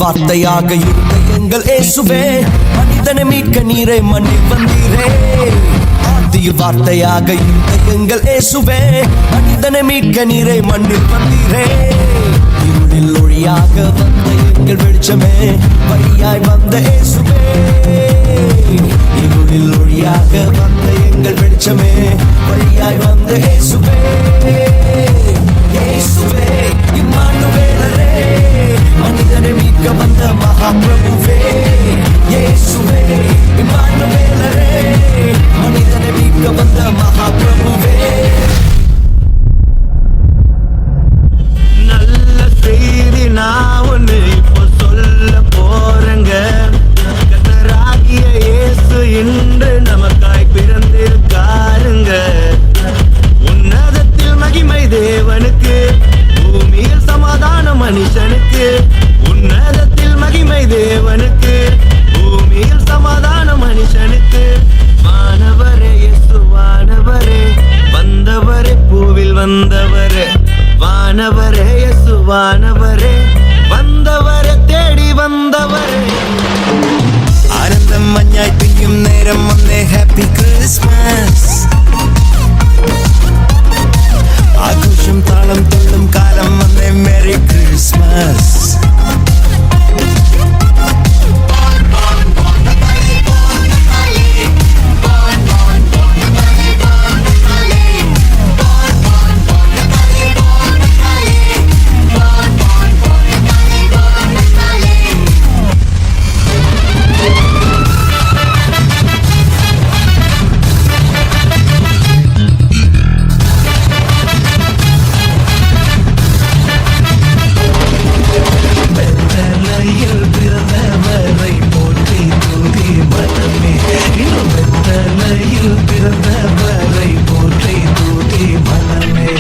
வார்த்தையாக இருந்த எங்கள் இயேசுவே, மனிதனை மீட்க நீரே மண்ணில் வந்தீரே. ஆதியில் வார்த்தையாக இருந்த எங்கள் இயேசுவே, மனிதனை மீட்க நீரே மண்ணில் வந்தீரே. இருளில் ஒளியாக வந்த எங்கள் வெளிச்சமே, வழியாய் வந்த இயேசுவே. இருளில் ஒளியாக வந்த எங்கள் வெளிச்சமே, வழியாய் வந்த இயேசுவே. இயேசுவே இம்மானுவேலரே, மனிதனை மீட்க வந்த மகாபிரபுவே. இயேசுவே இம்மானுவேலரே, மனிதனை மீட்க வந்த மகாபிரபுவே. நல்ல செய்தி நான் ஒன்று இப்போ சொல்ல போறேங்க. கர்த்தராகிய இயேசு இன்று நமக்காய் பிறந்திருக்காருங்க. உன்னதத்தில் மகிமை தேவனுக்கு, பூமியில் சமாதானம் மனுஷனுக்கு. உன்னதத்தில் மகிமை தேவனுக்கு, பூமியில் சமாதானம் மனுஷனுக்கு. வானவரே இயேசு வானவரே, வந்தவரே பூவில் வந்தவரே. வானவரே இயேசு வானவரே, வந்தவரே தேடி வந்தவரே. ആനന്ദം മഞ്ഞായി പെയ്യും നേരം വന്നേ, ഹാപ്പി ക്രിസ്മസ്. ആഘോഷം താളം തുള്ളും കാലം വന്നേ, മെറി ക്രിസ്മസ്. பிறந்தவரை போற்றி துதி மனமே.